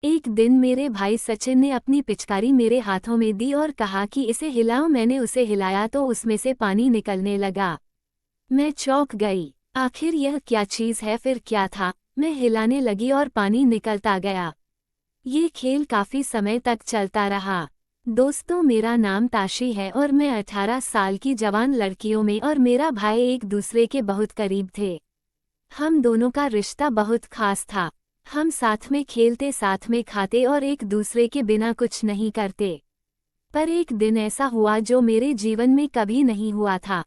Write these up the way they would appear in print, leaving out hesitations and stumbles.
एक दिन मेरे भाई सचिन ने अपनी पिचकारी मेरे हाथों में दी और कहा कि इसे हिलाओ। मैंने उसे हिलाया तो उसमें से पानी निकलने लगा। मैं चौंक गई। आखिर यह क्या चीज़ है? फिर क्या था? मैं हिलाने लगी और पानी निकलता गया। ये खेल काफी समय तक चलता रहा। दोस्तों, मेरा नाम ताशी है और मैं 18 साल की जवान लड़कियों में और मेरा भाई एक दूसरे के बहुत करीब थे। हम दोनों का रिश्ता बहुत खास था। हम साथ में खेलते, साथ में खाते और एक दूसरे के बिना कुछ नहीं करते। पर एक दिन ऐसा हुआ जो मेरे जीवन में कभी नहीं हुआ था।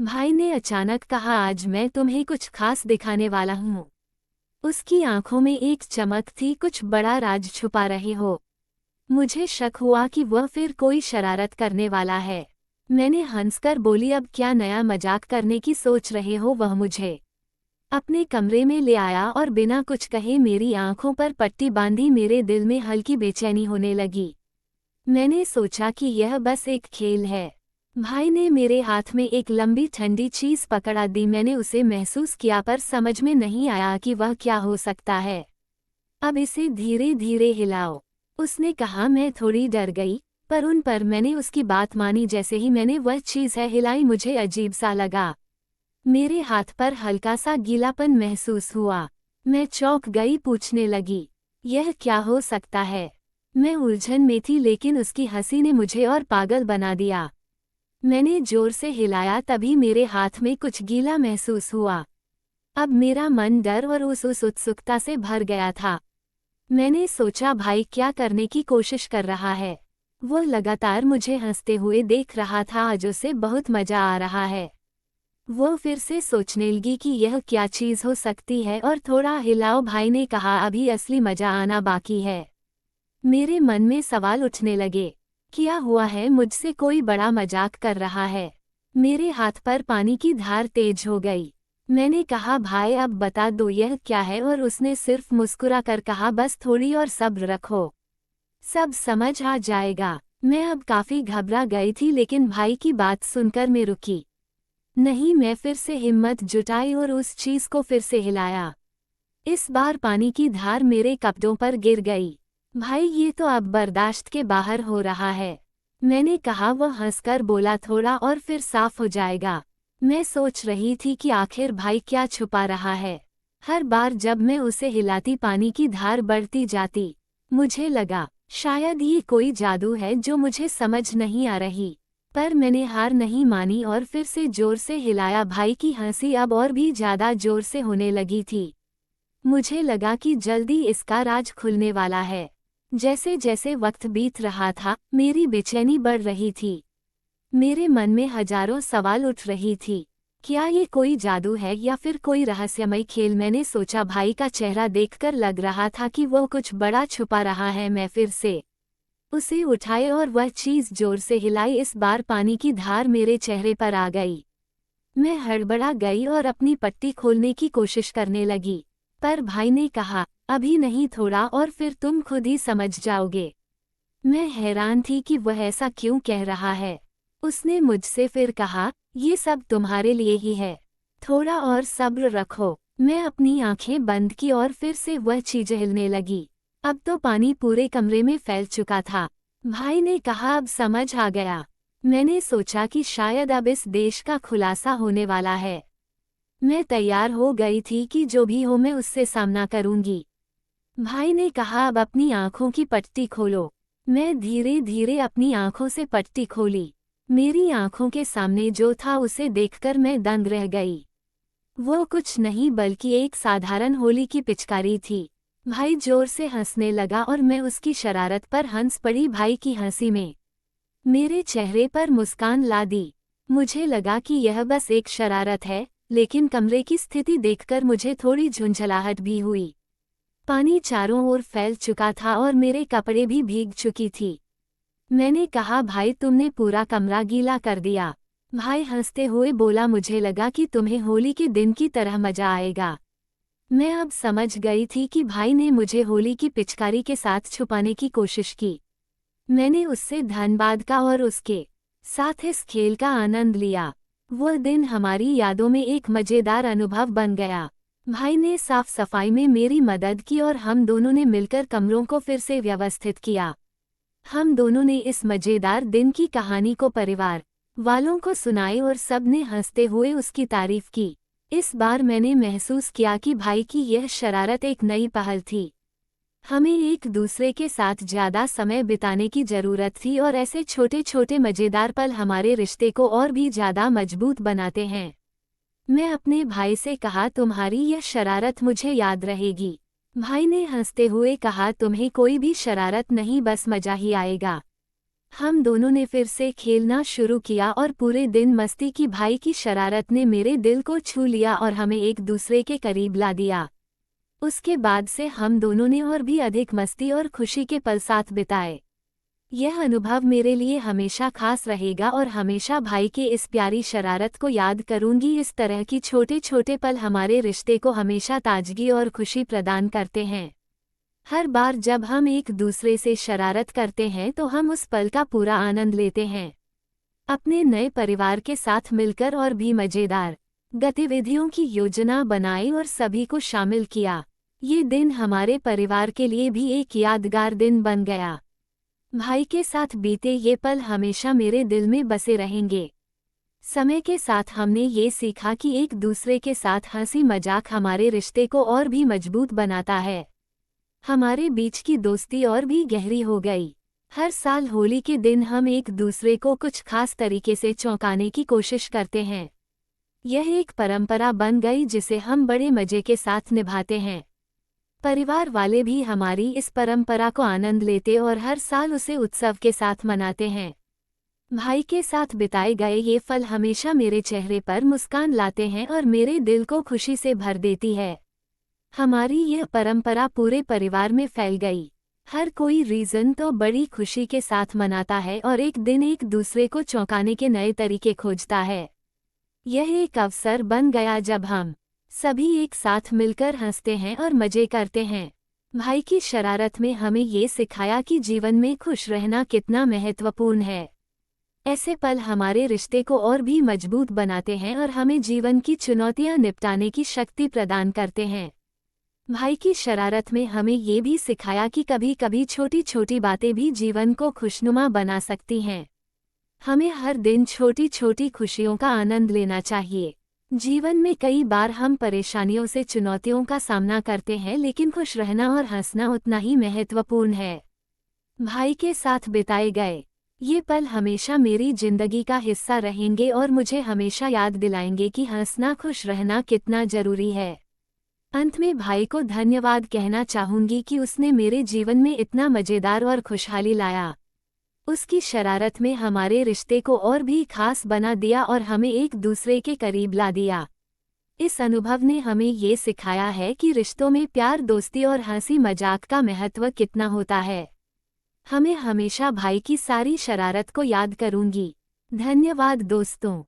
भाई ने अचानक कहा, आज मैं तुम्हें कुछ खास दिखाने वाला हूँ। उसकी आंखों में एक चमक थी, कुछ बड़ा राज छुपा रहे हो। मुझे शक हुआ कि वह फिर कोई शरारत करने वाला है। मैंने हंसकर बोली, अब क्या नया मजाक करने की सोच रहे हो? वह मुझे अपने कमरे में ले आया और बिना कुछ कहे मेरी आंखों पर पट्टी बांधी। मेरे दिल में हल्की बेचैनी होने लगी। मैंने सोचा कि यह बस एक खेल है। भाई ने मेरे हाथ में एक लंबी ठंडी चीज पकड़ा दी। मैंने उसे महसूस किया पर समझ में नहीं आया कि वह क्या हो सकता है। अब इसे धीरे धीरे हिलाओ, उसने कहा। मैं थोड़ी डर गई, पर मैंने उसकी बात मानी। जैसे ही मैंने वह चीज़ हिलाई, मुझे अजीब सा लगा। मेरे हाथ पर हल्का सा गीलापन महसूस हुआ। मैं चौंक गई, पूछने लगी, यह क्या हो सकता है? मैं उलझन में थी, लेकिन उसकी हंसी ने मुझे और पागल बना दिया। मैंने जोर से हिलाया, तभी मेरे हाथ में कुछ गीला महसूस हुआ। अब मेरा मन डर और उस उत्सुकता से भर गया था। मैंने सोचा, भाई क्या करने की कोशिश कर रहा है? वो लगातार मुझे हंसते हुए देख रहा था। आज उसे बहुत मजा आ रहा है। वो फिर से सोचने लगी कि यह क्या चीज़ हो सकती है और थोड़ा हिलाओ। भाई ने कहा, अभी असली मजा आना बाकी है। मेरे मन में सवाल उठने लगे, क्या हुआ है? मुझसे कोई बड़ा मजाक कर रहा है? मेरे हाथ पर पानी की धार तेज हो गई। मैंने कहा, भाई अब बता दो यह क्या है? और उसने सिर्फ मुस्कुरा कर कहा, बस थोड़ी और सब्र रखो, सब समझ आ जाएगा। मैं अब काफी घबरा गई थी, लेकिन भाई की बात सुनकर मैं रुकी नहीं। मैं फिर से हिम्मत जुटाई और उस चीज को फिर से हिलाया। इस बार पानी की धार मेरे कपड़ों पर गिर गई। भाई, ये तो अब बर्दाश्त के बाहर हो रहा है, मैंने कहा। वह हंसकर बोला, थोड़ा और फिर साफ हो जाएगा। मैं सोच रही थी कि आखिर भाई क्या छुपा रहा है। हर बार जब मैं उसे हिलाती, पानी की धार बढ़ती जाती। मुझे लगा शायद ये कोई जादू है जो मुझे समझ नहीं आ रही। पर मैंने हार नहीं मानी और फिर से जोर से हिलाया। भाई की हंसी अब और भी ज्यादा जोर से होने लगी थी। मुझे लगा कि जल्दी इसका राज खुलने वाला है। जैसे जैसे वक्त बीत रहा था, मेरी बेचैनी बढ़ रही थी। मेरे मन में हजारों सवाल उठ रही थी। क्या ये कोई जादू है या फिर कोई रहस्यमय खेल? मैंने सोचा, भाई का चेहरा देखकर लग रहा था कि वो कुछ बड़ा छुपा रहा है। मैं फिर से उसे उठाए और वह चीज जोर से हिलाई। इस बार पानी की धार मेरे चेहरे पर आ गई। मैं हड़बड़ा गई और अपनी पट्टी खोलने की कोशिश करने लगी, पर भाई ने कहा, अभी नहीं, थोड़ा और फिर तुम खुद ही समझ जाओगे। मैं हैरान थी कि वह ऐसा क्यों कह रहा है। उसने मुझसे फिर कहा, ये सब तुम्हारे लिए ही है, थोड़ा और सब्र रखो। मैं अपनी आंखें बंद की और फिर से वह चीज हिलने लगी। अब तो पानी पूरे कमरे में फैल चुका था। भाई ने कहा, अब समझ आ गया। मैंने सोचा कि शायद अब इस देश का खुलासा होने वाला है। मैं तैयार हो गई थी कि जो भी हो मैं उससे सामना करूंगी। भाई ने कहा, अब अपनी आंखों की पट्टी खोलो। मैं धीरे धीरे अपनी आंखों से पट्टी खोली। मेरी आंखों के सामने जो था उसे देखकर मैं दंग रह गई। वो कुछ नहीं बल्कि एक साधारण होली की पिचकारी थी। भाई जोर से हंसने लगा और मैं उसकी शरारत पर हंस पड़ी। भाई की हंसी में मेरे चेहरे पर मुस्कान ला दी। मुझे लगा कि यह बस एक शरारत है, लेकिन कमरे की स्थिति देखकर मुझे थोड़ी झुंझलाहट भी हुई। पानी चारों ओर फैल चुका था और मेरे कपड़े भी भीग चुकी थी। मैंने कहा, भाई तुमने पूरा कमरा गीला कर दिया। भाई हंसते हुए बोला, मुझे लगा कि तुम्हें होली के दिन की तरह मजा आएगा। मैं अब समझ गई थी कि भाई ने मुझे होली की पिचकारी के साथ छुपाने की कोशिश की। मैंने उससे धन्यवाद का और उसके साथ इस खेल का आनंद लिया। वह दिन हमारी यादों में एक मजेदार अनुभव बन गया। भाई ने साफ सफाई में मेरी मदद की और हम दोनों ने मिलकर कमरों को फिर से व्यवस्थित किया। हम दोनों ने इस मजेदार दिन की कहानी को परिवार वालों को सुनाई और सब ने हंसते हुए उसकी तारीफ की। इस बार मैंने महसूस किया कि भाई की यह शरारत एक नई पहल थी। हमें एक दूसरे के साथ ज्यादा समय बिताने की जरूरत थी और ऐसे छोटे छोटे मजेदार पल हमारे रिश्ते को और भी ज्यादा मजबूत बनाते हैं। मैं अपने भाई से कहा, तुम्हारी यह शरारत मुझे याद रहेगी। भाई ने हंसते हुए कहा, तुम्हें कोई भी शरारत नहीं, बस मजा ही आएगा। हम दोनों ने फिर से खेलना शुरू किया और पूरे दिन मस्ती की। भाई की शरारत ने मेरे दिल को छू लिया और हमें एक दूसरे के करीब ला दिया। उसके बाद से हम दोनों ने और भी अधिक मस्ती और खुशी के पल साथ बिताए। यह अनुभव मेरे लिए हमेशा खास रहेगा और हमेशा भाई के इस प्यारी शरारत को याद करूंगी। इस तरह की छोटे छोटे पल हमारे रिश्ते को हमेशा ताजगी और खुशी प्रदान करते हैं। हर बार जब हम एक दूसरे से शरारत करते हैं तो हम उस पल का पूरा आनंद लेते हैं। अपने नए परिवार के साथ मिलकर और भी मजेदार गतिविधियों की योजना बनाई और सभी को शामिल किया। ये दिन हमारे परिवार के लिए भी एक यादगार दिन बन गया। भाई के साथ बीते ये पल हमेशा मेरे दिल में बसे रहेंगे। समय के साथ हमने ये सीखा कि एक दूसरे के साथ हंसी मजाक हमारे रिश्ते को और भी मजबूत बनाता है। हमारे बीच की दोस्ती और भी गहरी हो गई। हर साल होली के दिन हम एक दूसरे को कुछ खास तरीके से चौंकाने की कोशिश करते हैं। यह एक परंपरा बन गई जिसे हम बड़े मजे के साथ निभाते हैं। परिवार वाले भी हमारी इस परंपरा को आनंद लेते और हर साल उसे उत्सव के साथ मनाते हैं। भाई के साथ बिताए गए ये पल हमेशा मेरे चेहरे पर मुस्कान लाते हैं और मेरे दिल को खुशी से भर देती है। हमारी यह परंपरा पूरे परिवार में फैल गई। हर कोई रीजन तो बड़ी खुशी के साथ मनाता है और एक दिन एक दूसरे को चौंकाने के नए तरीके खोजता है। यह एक अवसर बन गया जब हम सभी एक साथ मिलकर हंसते हैं और मजे करते हैं। भाई की शरारत में हमें ये सिखाया कि जीवन में खुश रहना कितना महत्वपूर्ण है। ऐसे पल हमारे रिश्ते को और भी मजबूत बनाते हैं और हमें जीवन की चुनौतियां निपटाने की शक्ति प्रदान करते हैं। भाई की शरारत में हमें ये भी सिखाया कि कभी कभी छोटी छोटी बातें भी जीवन को खुशनुमा बना सकती हैं। हमें हर दिन छोटी छोटी खुशियों का आनंद लेना चाहिए। जीवन में कई बार हम परेशानियों से चुनौतियों का सामना करते हैं, लेकिन खुश रहना और हंसना उतना ही महत्वपूर्ण है। भाई के साथ बिताए गए ये पल हमेशा मेरी जिंदगी का हिस्सा रहेंगे और मुझे हमेशा याद दिलाएंगे कि हंसना, खुश रहना कितना जरूरी है। अंत में भाई को धन्यवाद कहना चाहूंगी कि उसने मेरे जीवन में इतना मजेदार और खुशहाली लाया। उसकी शरारत में हमारे रिश्ते को और भी खास बना दिया और हमें एक दूसरे के करीब ला दिया। इस अनुभव ने हमें ये सिखाया है कि रिश्तों में प्यार, दोस्ती और हंसी मजाक का महत्व कितना होता है। हमें हमेशा भाई की सारी शरारत को याद करूंगी। धन्यवाद दोस्तों।